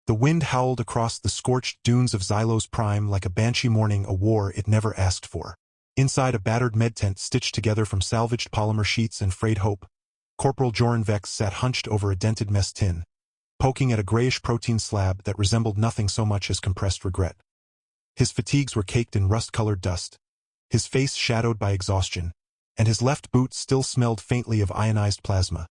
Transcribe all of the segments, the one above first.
The wind howled across the scorched dunes of Xylos Prime like a banshee mourning a war it never asked for. Inside a battered med tent stitched together from salvaged polymer sheets and frayed hope, Corporal Joran Vex sat hunched over a dented mess tin, poking at a grayish protein slab that resembled nothing so much as compressed regret. His fatigues were caked in rust-colored dust, his face shadowed by exhaustion, and his left boot still smelled faintly of ionized plasma,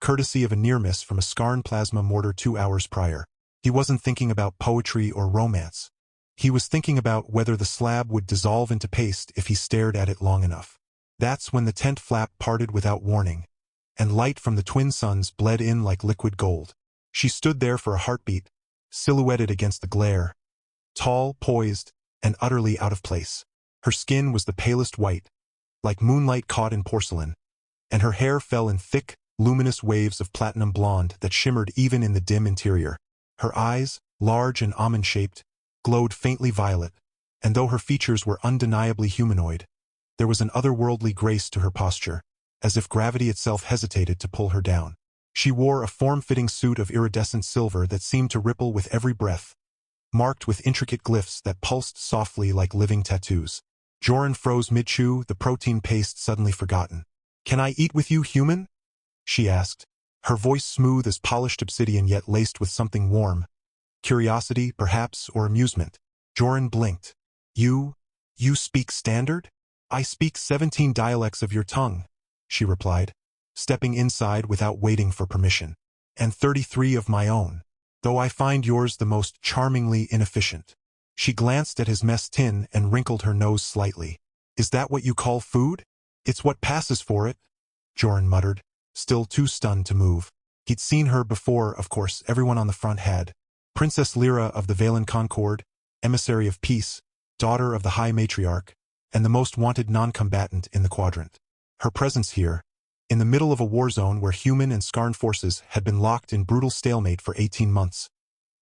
courtesy of a near-miss from a Scarn plasma mortar 2 hours prior. He wasn't thinking about poetry or romance. He was thinking about whether the slab would dissolve into paste if he stared at it long enough. That's when the tent flap parted without warning, and light from the twin suns bled in like liquid gold. She stood there for a heartbeat, silhouetted against the glare, tall, poised, and utterly out of place. Her skin was the palest white, like moonlight caught in porcelain, and her hair fell in thick, luminous waves of platinum blonde that shimmered even in the dim interior. Her eyes, large and almond-shaped, glowed faintly violet, and though her features were undeniably humanoid, there was an otherworldly grace to her posture, as if gravity itself hesitated to pull her down. She wore a form-fitting suit of iridescent silver that seemed to ripple with every breath, marked with intricate glyphs that pulsed softly like living tattoos. Joran froze mid-chew, the protein paste suddenly forgotten. "Can I eat with you, human?" she asked, her voice smooth as polished obsidian yet laced with something warm. Curiosity, perhaps, or amusement. Joran blinked. You speak standard?" "I speak 17 dialects of your tongue," she replied, stepping inside without waiting for permission. "And 33 of my own, though I find yours the most charmingly inefficient." She glanced at his mess tin and wrinkled her nose slightly. "Is that what you call food?" "It's what passes for it," Joran muttered, still too stunned to move. He'd seen her before, of course, everyone on the front had. Princess Lyra of the Valen Concord, emissary of peace, daughter of the High Matriarch, and the most wanted non-combatant in the quadrant. Her presence here, in the middle of a war zone where human and Scarn forces had been locked in brutal stalemate for 18 months,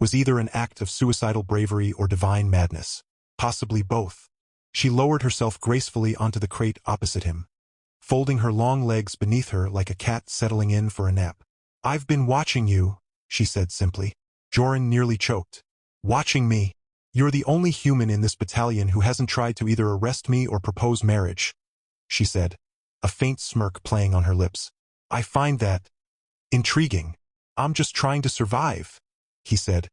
was either an act of suicidal bravery or divine madness. Possibly both. She lowered herself gracefully onto the crate opposite him, folding her long legs beneath her like a cat settling in for a nap. "I've been watching you," she said simply. Joran nearly choked. "Watching me? You're the only human in this battalion who hasn't tried to either arrest me or propose marriage," she said, a faint smirk playing on her lips. "I find that intriguing." "I'm just trying to survive," he said,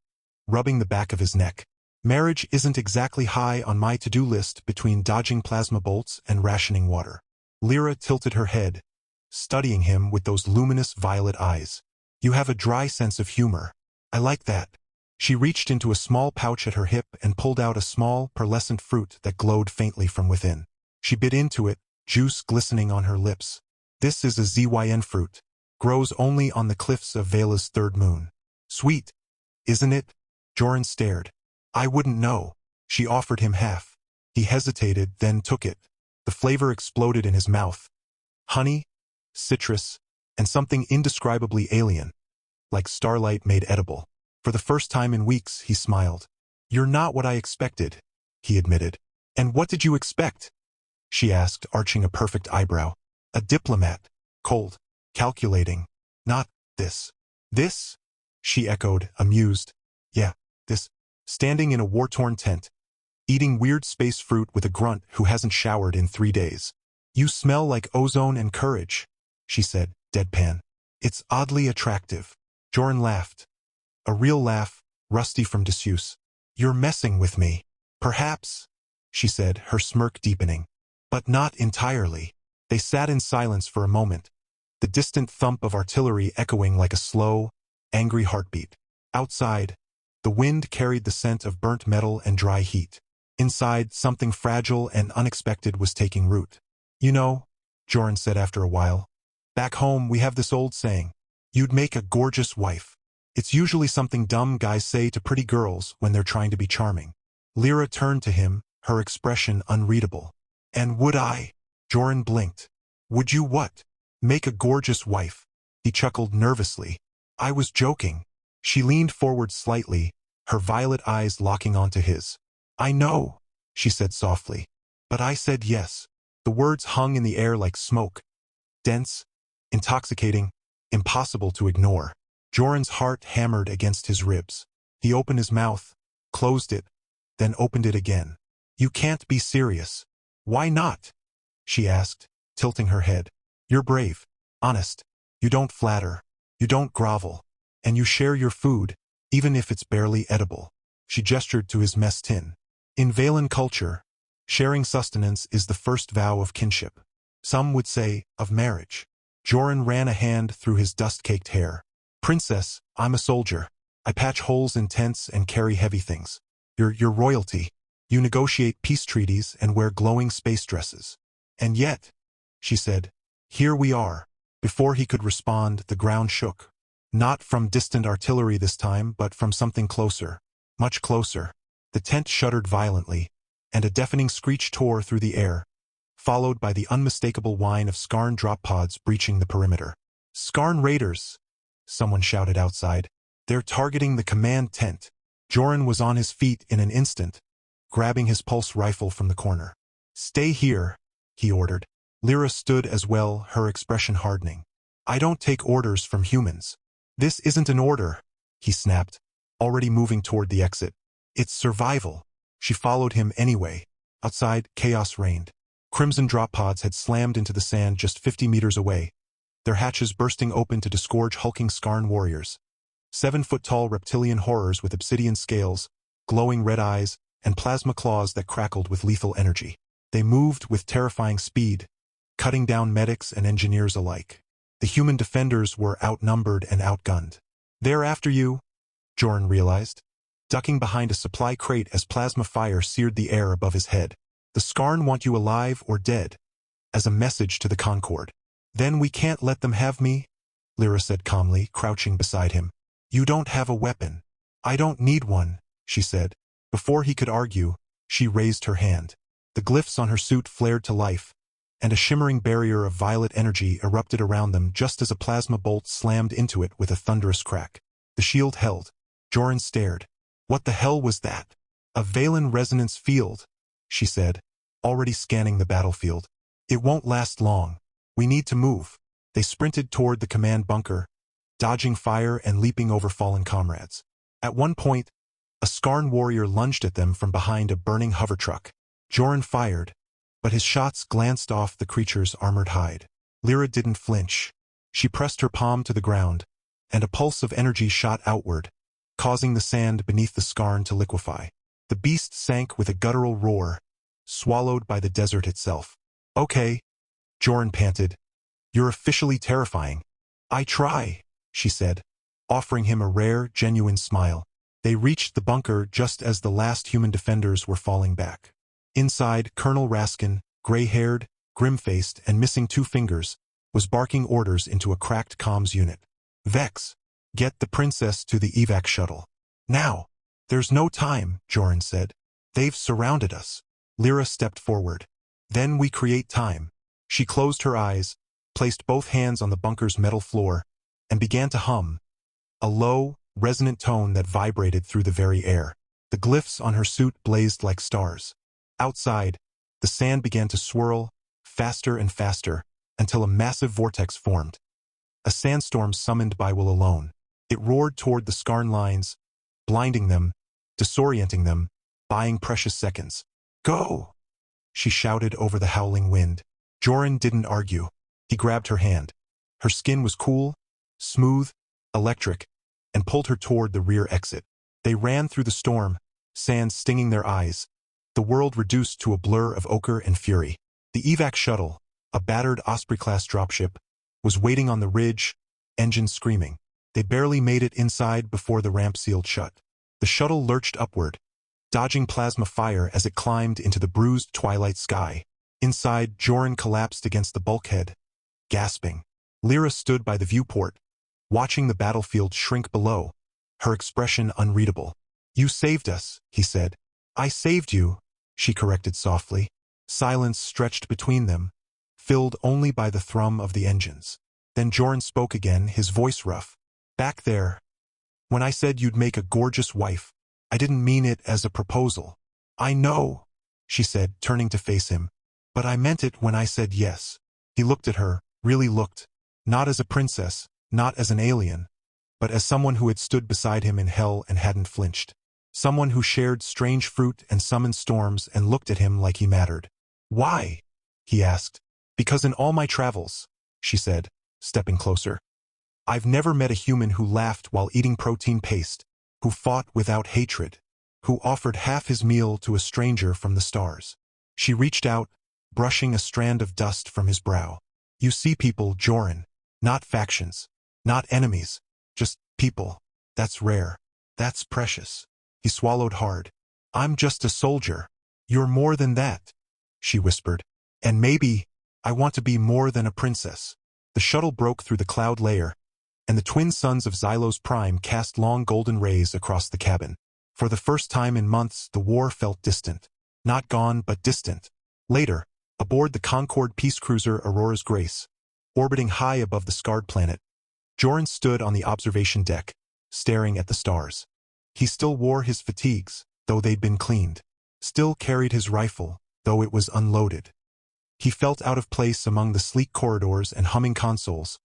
rubbing the back of his neck. "Marriage isn't exactly high on my to-do list between dodging plasma bolts and rationing water." Lyra tilted her head, studying him with those luminous violet eyes. "You have a dry sense of humor. I like that." She reached into a small pouch at her hip and pulled out a small, pearlescent fruit that glowed faintly from within. She bit into it, juice glistening on her lips. "This is a ZYN fruit. Grows only on the cliffs of Vela's third moon. Sweet, isn't it?" Joran stared. "I wouldn't know." She offered him half. He hesitated, then took it. The flavor exploded in his mouth. Honey, citrus, and something indescribably alien, like starlight made edible. For the first time in weeks, he smiled. "You're not what I expected," he admitted. "And what did you expect?" she asked, arching a perfect eyebrow. "A diplomat. Cold. Calculating. Not this." "This?" she echoed, amused. "Yeah, this. Standing in a war-torn tent, eating weird space fruit with a grunt who hasn't showered in 3 days. You smell like ozone and courage," she said, deadpan. "It's oddly attractive." Joran laughed. A real laugh, rusty from disuse. "You're messing with me." "Perhaps," she said, her smirk deepening. "But not entirely." They sat in silence for a moment, the distant thump of artillery echoing like a slow, angry heartbeat. Outside, the wind carried the scent of burnt metal and dry heat. Inside, something fragile and unexpected was taking root. "You know," Joran said after a while, "back home we have this old saying, 'You'd make a gorgeous wife.' It's usually something dumb guys say to pretty girls when they're trying to be charming." Lyra turned to him, her expression unreadable. "And would I?" Joran blinked. "Would you what?" "Make a gorgeous wife." He chuckled nervously. "I was joking." She leaned forward slightly, her violet eyes locking onto his. "I know," she said softly. "But I said yes." The words hung in the air like smoke. Dense, intoxicating, impossible to ignore. Joran's heart hammered against his ribs. He opened his mouth, closed it, then opened it again. You can't be serious. Why not? She asked, tilting her head. You're brave, honest. You don't flatter. You don't grovel. And you share your food, even if it's barely edible. She gestured to his mess tin. In Valen culture, sharing sustenance is the first vow of kinship. Some would say, of marriage. Joran ran a hand through his dust-caked hair. Princess, I'm a soldier. I patch holes in tents and carry heavy things. You're royalty. You negotiate peace treaties and wear glowing space dresses. And yet, she said, here we are. Before he could respond, the ground shook. Not from distant artillery this time, but from something closer. Much closer. The tent shuddered violently, and a deafening screech tore through the air, followed by the unmistakable whine of Skarn drop pods breaching the perimeter. Skarn raiders! Someone shouted outside. They're targeting the command tent. Joran was on his feet in an instant, grabbing his pulse rifle from the corner. Stay here, he ordered. Lyra stood as well, her expression hardening. I don't take orders from humans. This isn't an order, he snapped, already moving toward the exit. It's survival. She followed him anyway. Outside, chaos reigned. Crimson drop pods had slammed into the sand just 50 meters away, their hatches bursting open to disgorge hulking Skarn warriors. 7-foot-tall reptilian horrors with obsidian scales, glowing red eyes, and plasma claws that crackled with lethal energy. They moved with terrifying speed, cutting down medics and engineers alike. The human defenders were outnumbered and outgunned. They're after you, Joran realized, ducking behind a supply crate as plasma fire seared the air above his head. The Skarn want you alive or dead, as a message to the Concord. Then we can't let them have me, Lyra said calmly, crouching beside him. You don't have a weapon. I don't need one, she said. Before he could argue, she raised her hand. The glyphs on her suit flared to life, and a shimmering barrier of violet energy erupted around them just as a plasma bolt slammed into it with a thunderous crack. The shield held. Joran stared. What the hell was that? A Valen resonance field, she said, already scanning the battlefield. It won't last long. We need to move. They sprinted toward the command bunker, dodging fire and leaping over fallen comrades. At one point, a Skarn warrior lunged at them from behind a burning hover truck. Joran fired, but his shots glanced off the creature's armored hide. Lyra didn't flinch. She pressed her palm to the ground, and a pulse of energy shot outward, causing the sand beneath the Skarn to liquefy. The beast sank with a guttural roar, swallowed by the desert itself. Okay, Joran panted. You're officially terrifying. I try, she said, offering him a rare, genuine smile. They reached the bunker just as the last human defenders were falling back. Inside, Colonel Raskin, gray-haired, grim-faced, and missing 2 fingers, was barking orders into a cracked comms unit. Vex, get the princess to the evac shuttle. Now. There's no time, Joran said. They've surrounded us. Lyra stepped forward. Then we create time. She closed her eyes, placed both hands on the bunker's metal floor, and began to hum, a low, resonant tone that vibrated through the very air. The glyphs on her suit blazed like stars. Outside, the sand began to swirl, faster and faster, until a massive vortex formed. A sandstorm summoned by will alone. It roared toward the Skarn lines, blinding them, disorienting them, buying precious seconds. Go! She shouted over the howling wind. Joran didn't argue. He grabbed her hand. Her skin was cool, smooth, electric, and pulled her toward the rear exit. They ran through the storm, sand stinging their eyes, the world reduced to a blur of ochre and fury. The evac shuttle, a battered Osprey-class dropship, was waiting on the ridge, engines screaming. They barely made it inside before the ramp sealed shut. The shuttle lurched upward, dodging plasma fire as it climbed into the bruised twilight sky. Inside, Joran collapsed against the bulkhead, gasping. Lyra stood by the viewport, watching the battlefield shrink below, her expression unreadable. You saved us, he said. I saved you, she corrected softly. Silence stretched between them, filled only by the thrum of the engines. Then Joran spoke again, his voice rough. Back there. When I said you'd make a gorgeous wife, I didn't mean it as a proposal. I know, she said, turning to face him. But I meant it when I said yes. He looked at her, really looked. Not as a princess, not as an alien, but as someone who had stood beside him in hell and hadn't flinched. Someone who shared strange fruit and summoned storms and looked at him like he mattered. "Why?" he asked. "Because in all my travels," she said, stepping closer, "I've never met a human who laughed while eating protein paste, who fought without hatred, who offered half his meal to a stranger from the stars." She reached out, brushing a strand of dust from his brow. "You see people, Joran. Not factions. Not enemies. Just people. That's rare. That's precious." He swallowed hard. "I'm just a soldier." "You're more than that," she whispered. "And maybe I want to be more than a princess." The shuttle broke through the cloud layer, and the twin suns of Xylos Prime cast long golden rays across the cabin. For the first time in months, the war felt distant. Not gone, but distant. Later, aboard the Concorde peace cruiser Aurora's Grace, orbiting high above the scarred planet, Joran stood on the observation deck, staring at the stars. He still wore his fatigues, though they'd been cleaned. Still carried his rifle, though it was unloaded. He felt out of place among the sleek corridors and humming consoles,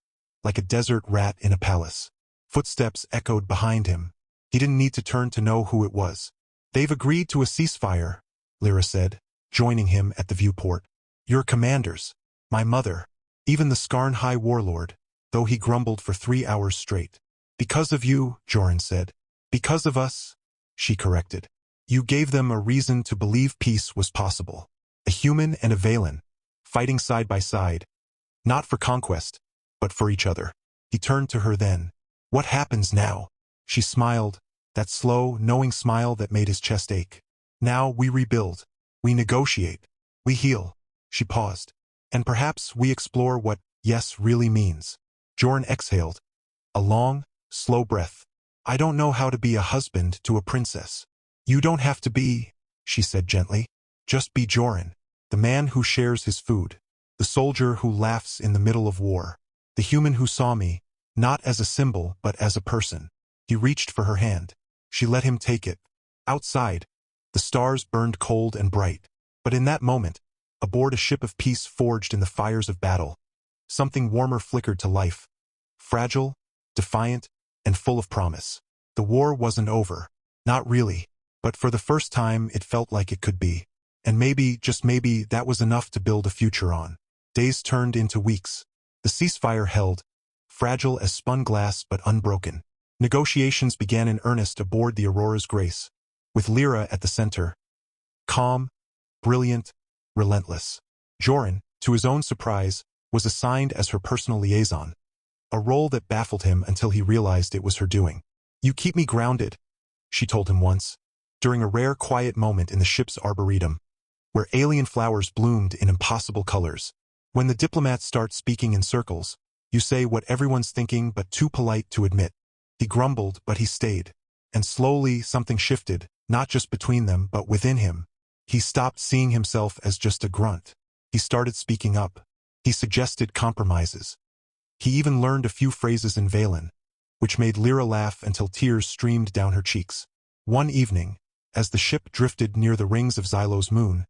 like a desert rat in a palace. Footsteps echoed behind him. He didn't need to turn to know who it was. "They've agreed to a ceasefire," Lyra said, joining him at the viewport. "Your commanders, my mother, even the Skarn High Warlord, though he grumbled for 3 hours straight." "Because of you," Joran said. "Because of us," she corrected. "You gave them a reason to believe peace was possible. A human and a Valen, fighting side by side, not for conquest, but for each other." He turned to her then. "What happens now?" She smiled, that slow, knowing smile that made his chest ache. "Now we rebuild. We negotiate. We heal." She paused. "And perhaps we explore what yes really means." Joran exhaled, a long, slow breath. "I don't know how to be a husband to a princess." "You don't have to be," she said gently. "Just be Joran, the man who shares his food, the soldier who laughs in the middle of war, the human who saw me, not as a symbol but as a person." He reached for her hand. She let him take it. Outside, the stars burned cold and bright. But in that moment, aboard a ship of peace forged in the fires of battle, something warmer flickered to life. Fragile, defiant, and full of promise. The war wasn't over. Not really. But for the first time it felt like it could be. And maybe, just maybe, that was enough to build a future on. Days turned into weeks. The ceasefire held, fragile as spun glass but unbroken. Negotiations began in earnest aboard the Aurora's Grace, with Lyra at the center. Calm, brilliant, relentless. Joran, to his own surprise, was assigned as her personal liaison, a role that baffled him until he realized it was her doing. "You keep me grounded," she told him once, during a rare quiet moment in the ship's arboretum, where alien flowers bloomed in impossible colors. "When the diplomats start speaking in circles, you say what everyone's thinking but too polite to admit." He grumbled, but he stayed. And slowly something shifted, not just between them but within him. He stopped seeing himself as just a grunt. He started speaking up. He suggested compromises. He even learned a few phrases in Valen, which made Lyra laugh until tears streamed down her cheeks. One evening, as the ship drifted near the rings of Xylos' moon,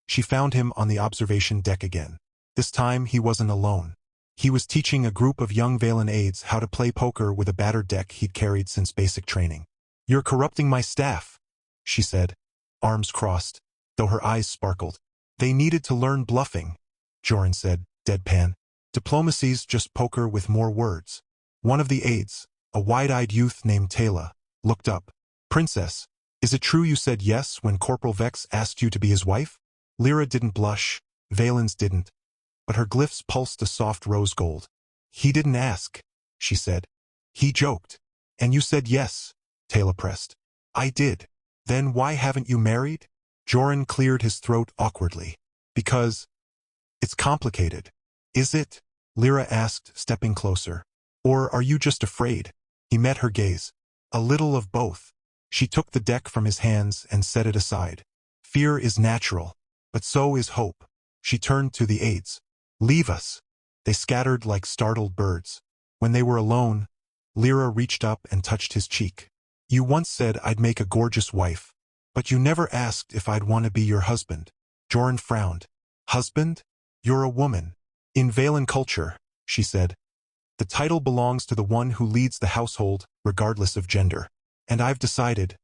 she found him on the observation deck again. This time he wasn't alone. He was teaching a group of young Valen aides how to play poker with a battered deck he'd carried since basic training. "You're corrupting my staff," she said, arms crossed, though her eyes sparkled. "They needed to learn bluffing," Joran said, deadpan. "Diplomacy's just poker with more words." One of the aides, a wide-eyed youth named Taylor, looked up. "Princess, is it true you said yes when Corporal Vex asked you to be his wife?" Lyra didn't blush, Valen's didn't, but her glyphs pulsed a soft rose gold. "He didn't ask," she said. "He joked." "And you said yes," Taylor pressed. "I did." "Then why haven't you married?" Joran cleared his throat awkwardly. "Because it's complicated." "Is it?" Lyra asked, stepping closer. "Or are you just afraid?" He met her gaze. "A little of both." She took the deck from his hands and set it aside. "Fear is natural, but so is hope." She turned to the aides. "Leave us." They scattered like startled birds. When they were alone, Lyra reached up and touched his cheek. "You once said I'd make a gorgeous wife, but you never asked if I'd want to be your husband." Joran frowned. "Husband? You're a woman." "In Valen culture," she said, The title belongs to the one who leads the household, regardless of gender. And I've decided,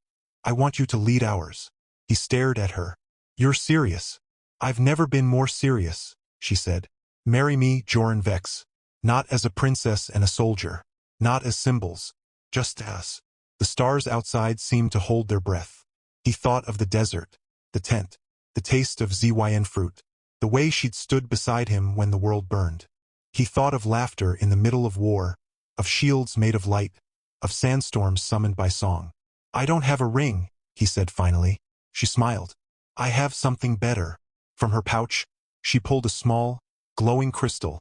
I want you to lead ours. He stared at her. You're serious. I've never been more serious, she said. Marry me, Joran Vex. Not as a princess and a soldier. Not as symbols. Just as. The stars outside seemed to hold their breath. He thought of the desert, the tent, the taste of ZYN fruit, the way she'd stood beside him when the world burned. He thought of laughter in the middle of war, of shields made of light, of sandstorms summoned by song. I don't have a ring, he said finally. She smiled. I have something better. From her pouch, she pulled a small, glowing crystal,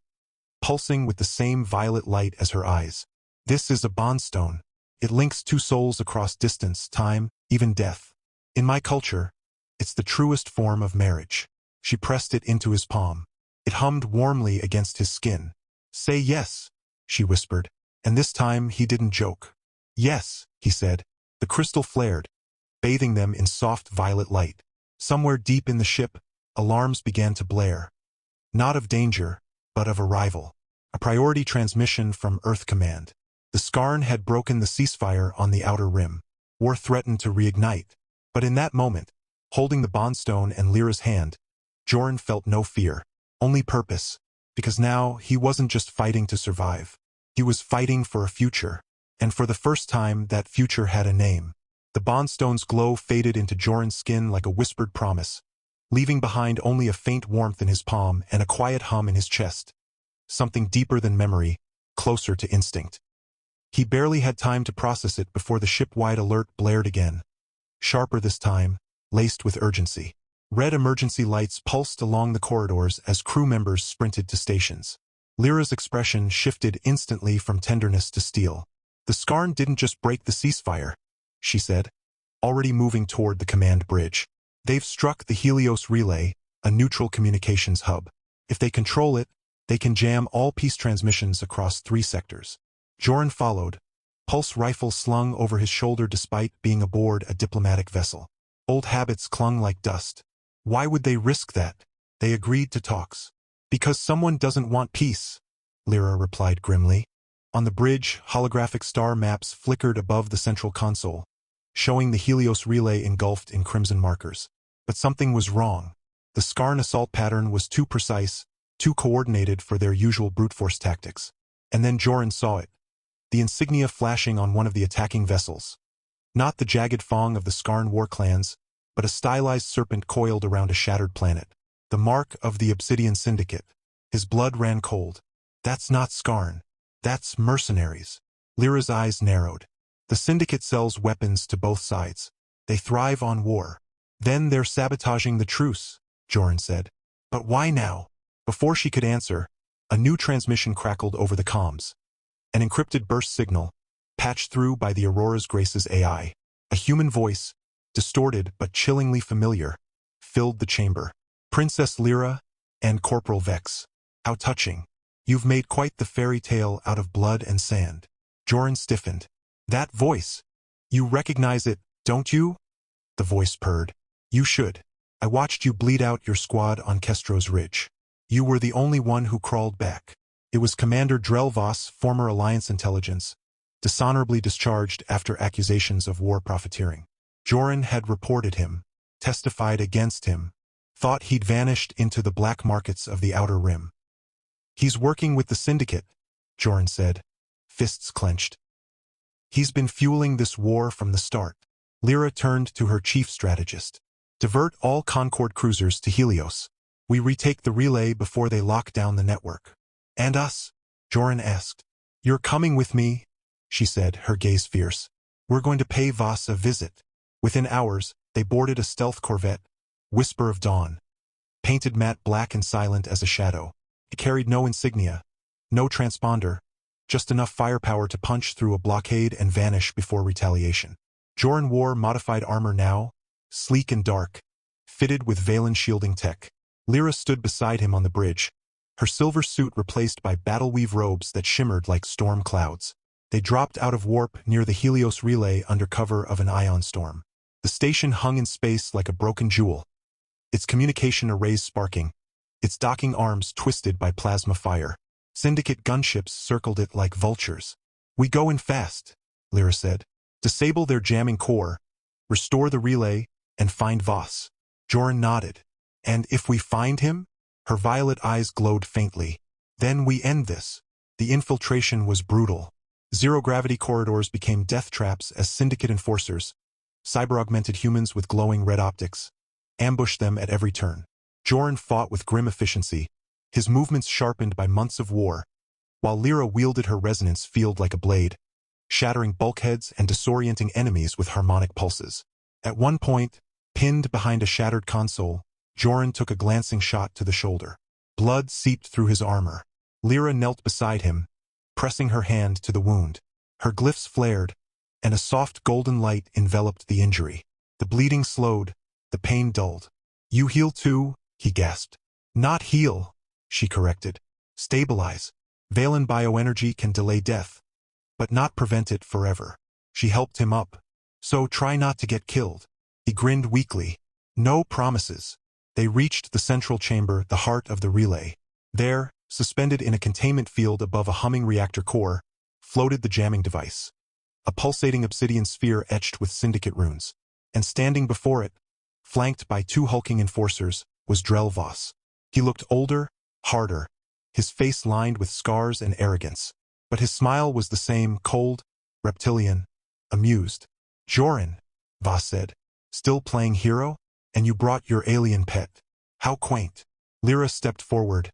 pulsing with the same violet light as her eyes. This is a bondstone. It links two souls across distance, time, even death. In my culture, it's the truest form of marriage. She pressed it into his palm. It hummed warmly against his skin. Say yes, she whispered, and this time he didn't joke. Yes, he said. The crystal flared, bathing them in soft violet light. Somewhere deep in the ship, alarms began to blare. Not of danger, but of arrival. A priority transmission from Earth Command. The Skarn had broken the ceasefire on the outer rim. War threatened to reignite. But in that moment, holding the bondstone and Lyra's hand, Joran felt no fear, only purpose, because now he wasn't just fighting to survive. He was fighting for a future, and for the first time that future had a name. The bondstone's glow faded into Joran's skin like a whispered promise, leaving behind only a faint warmth in his palm and a quiet hum in his chest. Something deeper than memory, closer to instinct. He barely had time to process it before the ship-wide alert blared again. Sharper this time, laced with urgency. Red emergency lights pulsed along the corridors as crew members sprinted to stations. Lyra's expression shifted instantly from tenderness to steel. The Skarn didn't just break the ceasefire, she said, already moving toward the command bridge. They've struck the Helios relay, a neutral communications hub. If they control it, they can jam all peace transmissions across 3 sectors. Joran followed, pulse rifle slung over his shoulder despite being aboard a diplomatic vessel. Old habits clung like dust. Why would they risk that? They agreed to talks. Because someone doesn't want peace, Lyra replied grimly. On the bridge, holographic star maps flickered above the central console, showing the Helios relay engulfed in crimson markers. But something was wrong. The Skarn assault pattern was too precise, too coordinated for their usual brute force tactics. And then Joran saw it. The insignia flashing on one of the attacking vessels. Not the jagged fong of the Skarn war clans, but a stylized serpent coiled around a shattered planet. The mark of the Obsidian Syndicate. His blood ran cold. That's not Skarn. That's mercenaries. Lyra's eyes narrowed. The Syndicate sells weapons to both sides. They thrive on war. Then they're sabotaging the truce, Joran said. But why now? Before she could answer, a new transmission crackled over the comms. An encrypted burst signal, patched through by the Aurora's Grace's AI. A human voice, distorted but chillingly familiar, filled the chamber. Princess Lyra and Corporal Vex. How touching. You've made quite the fairy tale out of blood and sand. Joran stiffened. That voice. You recognize it, don't you? The voice purred. You should. I watched you bleed out your squad on Kestro's Ridge. You were the only one who crawled back. It was Commander Drelvoss, former Alliance intelligence, dishonorably discharged after accusations of war profiteering. Joran had reported him, testified against him, thought he'd vanished into the black markets of the Outer Rim. He's working with the Syndicate, Joran said, fists clenched. He's been fueling this war from the start. Lyra turned to her chief strategist. Divert all Concord cruisers to Helios. We retake the relay before they lock down the network. And us? Joran asked. You're coming with me, she said, her gaze fierce. We're going to pay Voss a visit. Within hours, they boarded a stealth corvette, Whisper of Dawn. Painted matte black and silent as a shadow. It carried no insignia, no transponder, just enough firepower to punch through a blockade and vanish before retaliation. Joran wore modified armor now, sleek and dark, fitted with Valen shielding tech. Lyra stood beside him on the bridge, her silver suit replaced by battle-weave robes that shimmered like storm clouds. They dropped out of warp near the Helios relay under cover of an ion storm. The station hung in space like a broken jewel, its communication arrays sparking, its docking arms twisted by plasma fire. Syndicate gunships circled it like vultures. "We go in fast," Lyra said. "Disable their jamming core, restore the relay, and find Voss." Joran nodded. "And if we find him?" Her violet eyes glowed faintly. "Then we end this." The infiltration was brutal. Zero-gravity corridors became death traps as Syndicate enforcers, cyber-augmented humans with glowing red optics, ambushed them at every turn. Joran fought with grim efficiency, his movements sharpened by months of war, while Lyra wielded her resonance field like a blade, shattering bulkheads and disorienting enemies with harmonic pulses. At one point, pinned behind a shattered console, Joran took a glancing shot to the shoulder. Blood seeped through his armor. Lyra knelt beside him, pressing her hand to the wound. Her glyphs flared, and a soft golden light enveloped the injury. The bleeding slowed, the pain dulled. "You heal too?" he gasped. "Not heal," she corrected. "Stabilize. Valen bioenergy can delay death, but not prevent it forever." She helped him up. "So try not to get killed." He grinned weakly. "No promises." They reached the central chamber, the heart of the relay. There, suspended in a containment field above a humming reactor core, floated the jamming device. A pulsating obsidian sphere etched with syndicate runes. And standing before it, flanked by two hulking enforcers, was Drell Voss. He looked older, harder, his face lined with scars and arrogance. But his smile was the same, cold, reptilian, amused. "Joran," Voss said, "still playing hero? And you brought your alien pet. How quaint." Lyra stepped forward,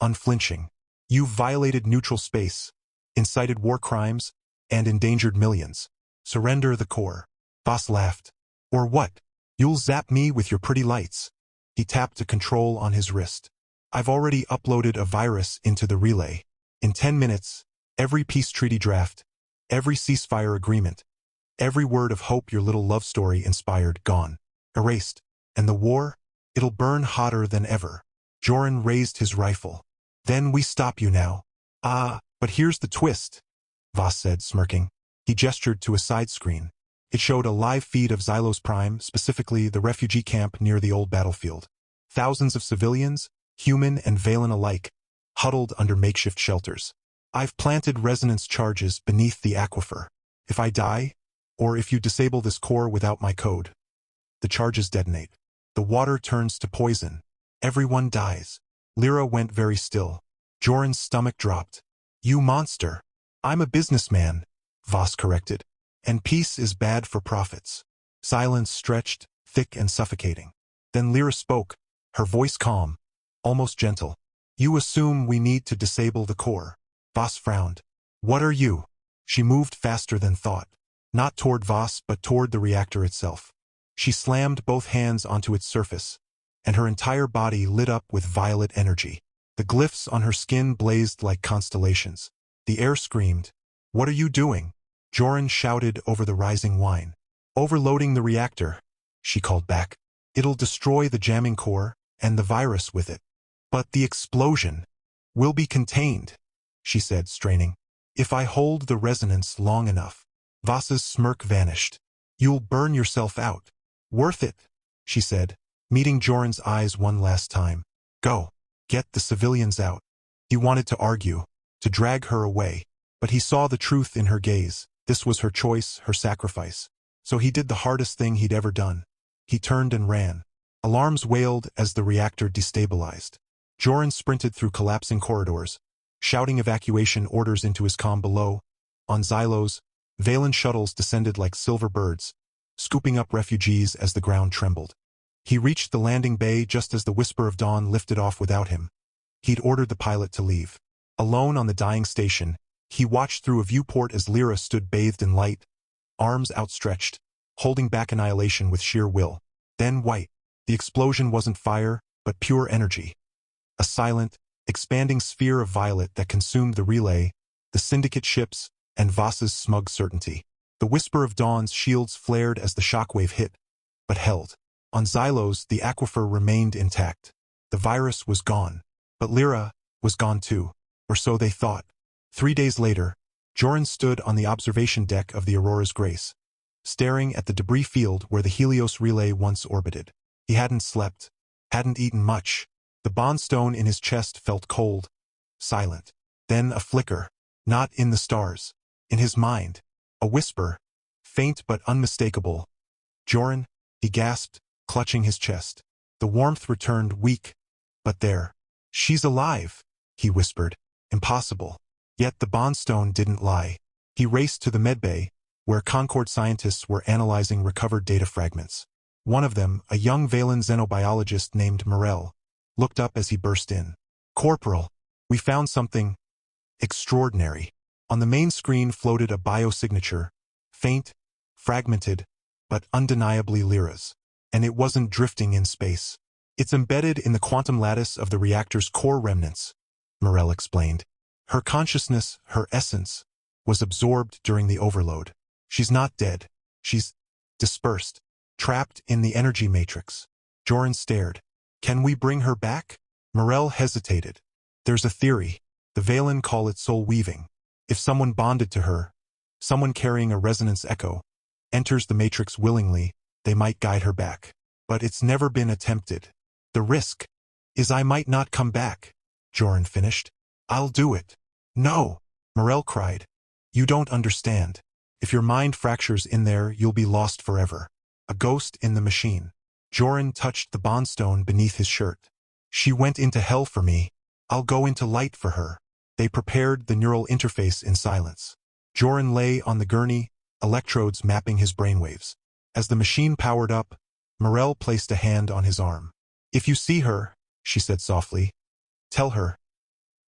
unflinching. "You violated neutral space, incited war crimes, and endangered millions. Surrender the core." Voss laughed. "Or what? You'll zap me with your pretty lights." He tapped a control on his wrist. "I've already uploaded a virus into the relay. In 10 minutes, every peace treaty draft, every ceasefire agreement, every word of hope your little love story inspired, gone. Erased. And the war? It'll burn hotter than ever." Joran raised his rifle. "Then we stop you now." "Ah, but here's the twist," Voss said, smirking. He gestured to a side screen. It showed a live feed of Xylos Prime, specifically the refugee camp near the old battlefield. Thousands of civilians, human and Valen alike, huddled under makeshift shelters. "I've planted resonance charges beneath the aquifer. If I die, or if you disable this core without my code, the charges detonate. The water turns to poison. Everyone dies." Lyra went very still. Joran's stomach dropped. "You monster." "I'm a businessman," Voss corrected. "And peace is bad for profits." Silence stretched, thick and suffocating. Then Lyra spoke, her voice calm, almost gentle. "You assume we need to disable the core." Voss frowned. "What are you?" She moved faster than thought. Not toward Voss, but toward the reactor itself. She slammed both hands onto its surface, and her entire body lit up with violet energy. The glyphs on her skin blazed like constellations. The air screamed. "What are you doing?" Joran shouted over the rising whine. "Overloading the reactor," she called back. "It'll destroy the jamming core, and the virus with it." "But the explosion will be contained," she said, straining. "If I hold the resonance long enough." Voss's smirk vanished. "You'll burn yourself out." "Worth it," she said, meeting Joran's eyes one last time. "Go. Get the civilians out." He wanted to argue, to drag her away, but he saw the truth in her gaze. This was her choice, her sacrifice. So he did the hardest thing he'd ever done. He turned and ran. Alarms wailed as the reactor destabilized. Joran sprinted through collapsing corridors, shouting evacuation orders into his comm below. On Xylos, Valen shuttles descended like silver birds, scooping up refugees as the ground trembled. He reached the landing bay just as the whisper of dawn lifted off without him. He'd ordered the pilot to leave. Alone on the dying station, he watched through a viewport as Lyra stood bathed in light, arms outstretched, holding back annihilation with sheer will. Then white. The explosion wasn't fire, but pure energy. A silent, expanding sphere of violet that consumed the relay, the syndicate ships, and Voss's smug certainty. The whisper of dawn's shields flared as the shockwave hit, but held. On Xylos, the aquifer remained intact. The virus was gone, but Lyra was gone too, or so they thought. 3 days later, Joran stood on the observation deck of the Aurora's Grace, staring at the debris field where the Helios relay once orbited. He hadn't slept, hadn't eaten much. The bond stone in his chest felt cold, silent. Then a flicker. Not in the stars. In his mind. A whisper. Faint but unmistakable. "Joran," he gasped, clutching his chest. The warmth returned, weak. "But there. She's alive," he whispered. Impossible. Yet the Bondstone didn't lie. He raced to the medbay, where Concord scientists were analyzing recovered data fragments. One of them, a young Valen xenobiologist named Morel, looked up as he burst in. "Corporal, we found something extraordinary." On the main screen floated a biosignature, faint, fragmented, but undeniably Lyra's. And it wasn't drifting in space. "It's embedded in the quantum lattice of the reactor's core remnants," Morel explained. "Her consciousness, her essence, was absorbed during the overload. She's not dead. She's dispersed, trapped in the energy matrix." Joran stared. "Can we bring her back?" Morel hesitated. "There's a theory. The Valen call it soul weaving. If someone bonded to her, someone carrying a resonance echo, enters the matrix willingly, they might guide her back. But it's never been attempted. The risk is I might not come back," Joran finished. "I'll do it." "No," Morel cried. "You don't understand. If your mind fractures in there, you'll be lost forever. A ghost in the machine." Joran touched the bondstone beneath his shirt. "She went into hell for me. I'll go into light for her." They prepared the neural interface in silence. Joran lay on the gurney, electrodes mapping his brainwaves. As the machine powered up, Morel placed a hand on his arm. "If you see her," she said softly, Tell her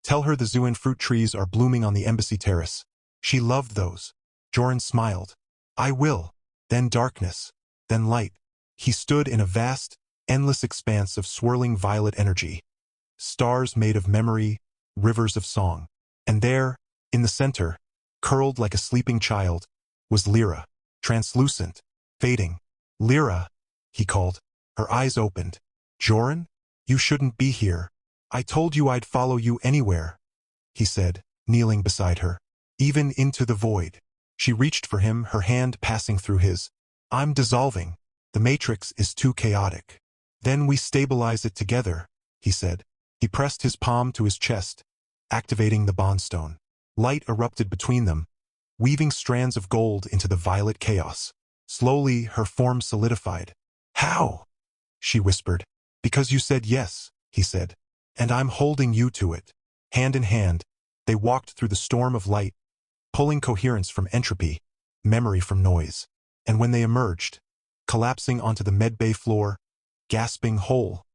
the Zuan fruit trees are blooming on the embassy terrace. She loved those." Joran smiled. "I will." Then darkness. Then light. He stood in a vast, endless expanse of swirling violet energy. Stars made of memory, rivers of song. And there, in the center, curled like a sleeping child, was Lyra, translucent, fading. "Lyra," he called. Her eyes opened. "Joran? You shouldn't be here. I told you I'd follow you anywhere," he said, kneeling beside her. "Even into the void." She reached for him, her hand passing through his. "I'm dissolving. The matrix is too chaotic." "Then we stabilize it together," he said. He pressed his palm to his chest, activating the bondstone. Light erupted between them, weaving strands of gold into the violet chaos. Slowly, her form solidified. "How?" she whispered. "Because you said yes," he said. "And I'm holding you to it." Hand in hand, they walked through the storm of light, pulling coherence from entropy, memory from noise. And when they emerged, collapsing onto the medbay floor, gasping whole,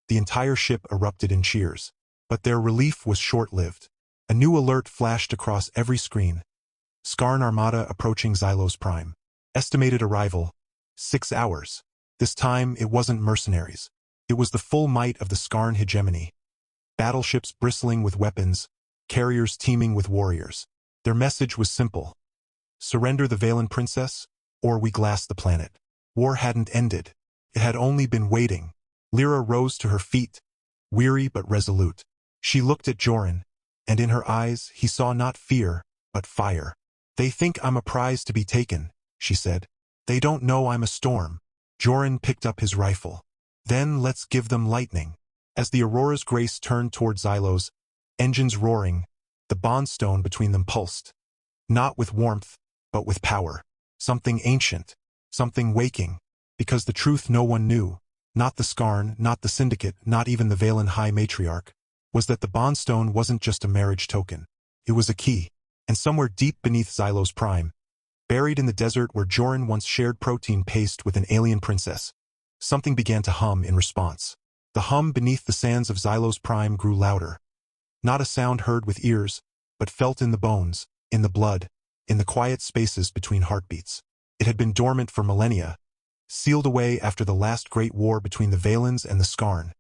the entire ship erupted in cheers. But their relief was short-lived. A new alert flashed across every screen. Skarn Armada approaching Xylos Prime. Estimated arrival, 6 hours. This time, it wasn't mercenaries. It was the full might of the Skarn hegemony. Battleships bristling with weapons, carriers teeming with warriors. Their message was simple. Surrender the Valen princess, or we glass the planet. War hadn't ended. It had only been waiting. Lyra rose to her feet, weary but resolute. She looked at Joran, and in her eyes he saw not fear, but fire. "They think I'm a prize to be taken," she said. "They don't know I'm a storm." Joran picked up his rifle. "Then let's give them lightning." As the Aurora's grace turned toward Xylos, engines roaring, the bondstone between them pulsed. Not with warmth, but with power. Something ancient, something waking. Because the truth no one knew, not the Skarn, not the Syndicate, not even the Valen High Matriarch, was that the bondstone wasn't just a marriage token. It was a key. And somewhere deep beneath Xylos Prime, buried in the desert where Joran once shared protein paste with an alien princess, something began to hum in response. The hum beneath the sands of Xylos Prime grew louder. Not a sound heard with ears, but felt in the bones, in the blood, in the quiet spaces between heartbeats. It had been dormant for millennia, sealed away after the last great war between the Valens and the Skarn.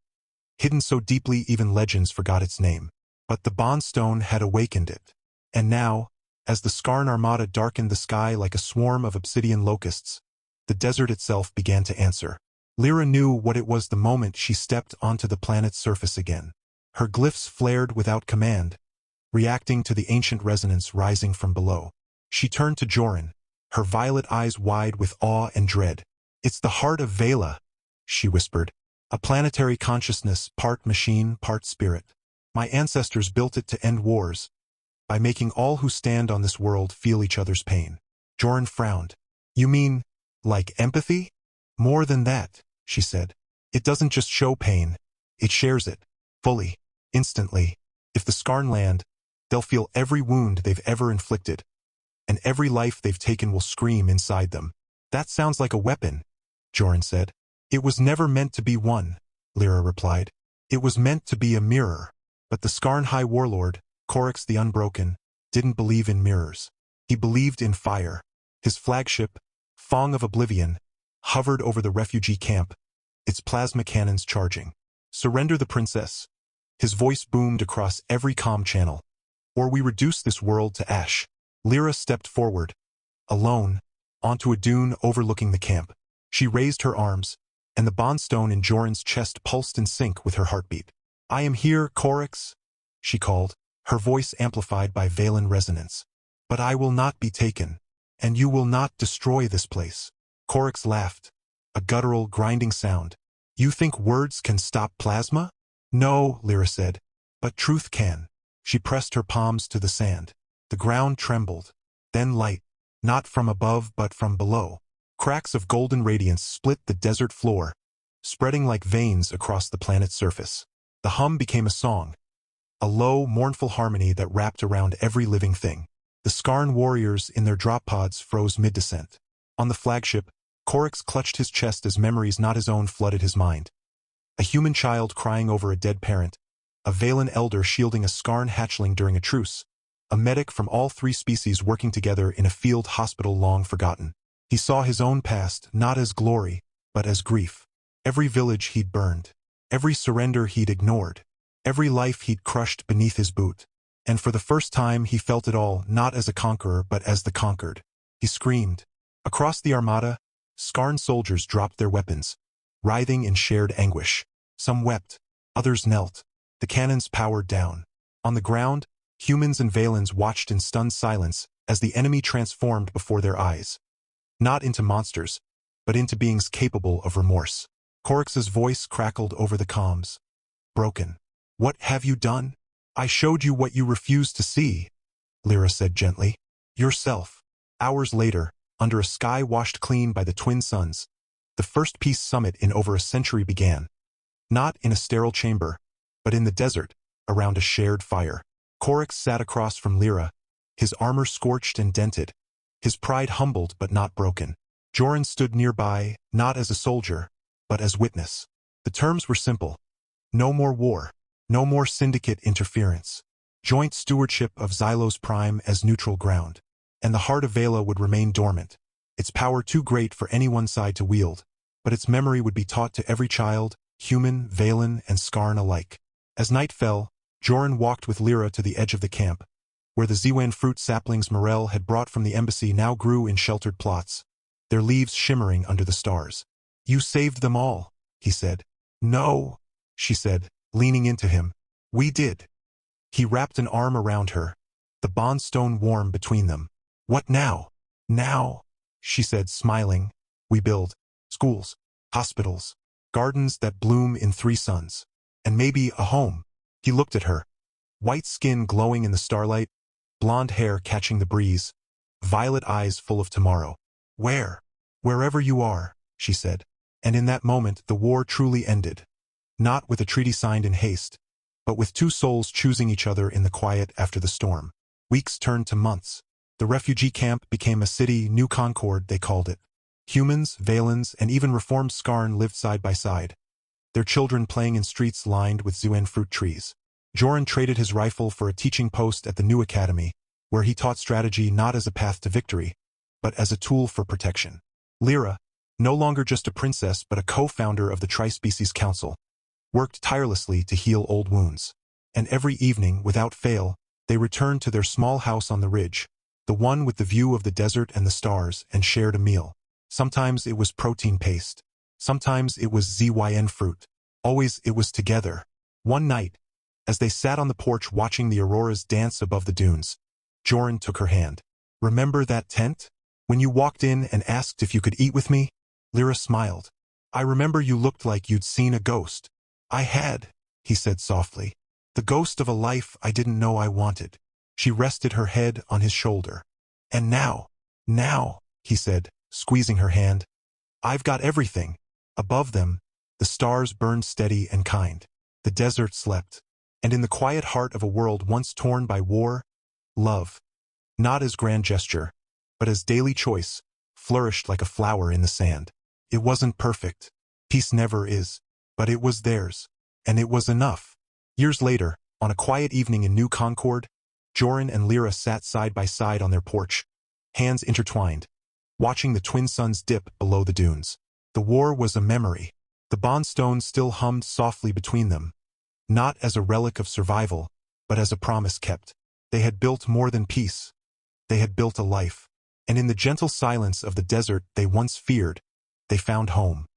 Hidden so deeply even legends forgot its name. But the bondstone had awakened it. And now, as the Skarn Armada darkened the sky like a swarm of obsidian locusts, the desert itself began to answer. Lyra knew what it was the moment she stepped onto the planet's surface again. Her glyphs flared without command, reacting to the ancient resonance rising from below. She turned to Joran, her violet eyes wide with awe and dread. "It's the heart of Vela," she whispered. "A planetary consciousness, part machine, part spirit. My ancestors built it to end wars, by making all who stand on this world feel each other's pain. Joran frowned. You mean, like empathy? More than that, she said. It doesn't just show pain, it shares it, fully, instantly. If the Skarn land, they'll feel every wound they've ever inflicted, and every life they've taken will scream inside them. That sounds like a weapon, Joran said. It was never meant to be one, Lyra replied. It was meant to be a mirror. But the Skarn High Warlord, Coryx the Unbroken, didn't believe in mirrors. He believed in fire. His flagship, Fong of Oblivion, hovered over the refugee camp, its plasma cannons charging. Surrender the princess. His voice boomed across every comm channel. Or we reduce this world to ash. Lyra stepped forward, alone, onto a dune overlooking the camp. She raised her arms, and the bondstone in Joran's chest pulsed in sync with her heartbeat. I am here, Coryx, she called, her voice amplified by Valen resonance. But I will not be taken, and you will not destroy this place. Coryx laughed, a guttural, grinding sound. You think words can stop plasma? No, Lyra said, but truth can. She pressed her palms to the sand. The ground trembled, then light, not from above but from below. Cracks of golden radiance split the desert floor, spreading like veins across the planet's surface. The hum became a song, a low, mournful harmony that wrapped around every living thing. The Skarn warriors in their drop pods froze mid-descent. On the flagship, Coryx clutched his chest as memories not his own flooded his mind. A human child crying over a dead parent, a Valen elder shielding a Skarn hatchling during a truce, a medic from all three species working together in a field hospital long forgotten. He saw his own past not as glory, but as grief. Every village he'd burned, every surrender he'd ignored, every life he'd crushed beneath his boot. And for the first time he felt it all not as a conqueror but as the conquered. He screamed. Across the armada, Skarn soldiers dropped their weapons, writhing in shared anguish. Some wept, others knelt. The cannons powered down. On the ground, humans and Valens watched in stunned silence as the enemy transformed before their eyes. Not into monsters, but into beings capable of remorse. Coryx's voice crackled over the comms. Broken. What have you done? I showed you what you refused to see, Lyra said gently. Yourself. Hours later, under a sky washed clean by the twin suns, the first peace summit in over a century began. Not in a sterile chamber, but in the desert, around a shared fire. Coryx sat across from Lyra, his armor scorched and dented, his pride humbled but not broken. Joran stood nearby, not as a soldier, but as witness. The terms were simple. No more war. No more syndicate interference. Joint stewardship of Xylos Prime as neutral ground. And the heart of Vela would remain dormant, its power too great for any one side to wield, but its memory would be taught to every child, human, Valen, and Skarn alike. As night fell, Joran walked with Lyra to the edge of the camp, where the Ziwan fruit saplings Morel had brought from the embassy now grew in sheltered plots, their leaves shimmering under the stars. You saved them all, he said. No, she said, leaning into him. We did. He wrapped an arm around her, the bondstone warm between them. What now? Now, she said, smiling. We build schools, hospitals, gardens that bloom in 3 suns, and maybe a home. He looked at her, white skin glowing in the starlight, blonde hair catching the breeze, violet eyes full of tomorrow. Where? Wherever you are, she said. And in that moment the war truly ended. Not with a treaty signed in haste, but with 2 souls choosing each other in the quiet after the storm. Weeks turned to months. The refugee camp became a city, New Concord, they called it. Humans, Valens, and even reformed Skarn lived side by side, their children playing in streets lined with Zuen fruit trees. Joran traded his rifle for a teaching post at the new academy, where he taught strategy not as a path to victory, but as a tool for protection. Lyra, no longer just a princess but a co-founder of the Tri-Species Council, worked tirelessly to heal old wounds. And every evening, without fail, they returned to their small house on the ridge, the one with the view of the desert and the stars, and shared a meal. Sometimes it was protein paste. Sometimes it was ZYN fruit. Always it was together. One night, as they sat on the porch watching the auroras dance above the dunes, Joran took her hand. Remember that tent? When you walked in and asked if you could eat with me? Lyra smiled. I remember you looked like you'd seen a ghost. I had, he said softly. The ghost of a life I didn't know I wanted. She rested her head on his shoulder. "And now," he said, squeezing her hand, "I've got everything." Above them, the stars burned steady and kind. The desert slept. And in the quiet heart of a world once torn by war, love, not as grand gesture, but as daily choice, flourished like a flower in the sand. It wasn't perfect. Peace never is. But it was theirs. And it was enough. Years later, on a quiet evening in New Concord, Joran and Lyra sat side by side on their porch, hands intertwined, watching the twin suns dip below the dunes. The war was a memory. The bond stone still hummed softly between them, not as a relic of survival, but as a promise kept. They had built more than peace. They had built a life. And in the gentle silence of the desert they once feared, they found home.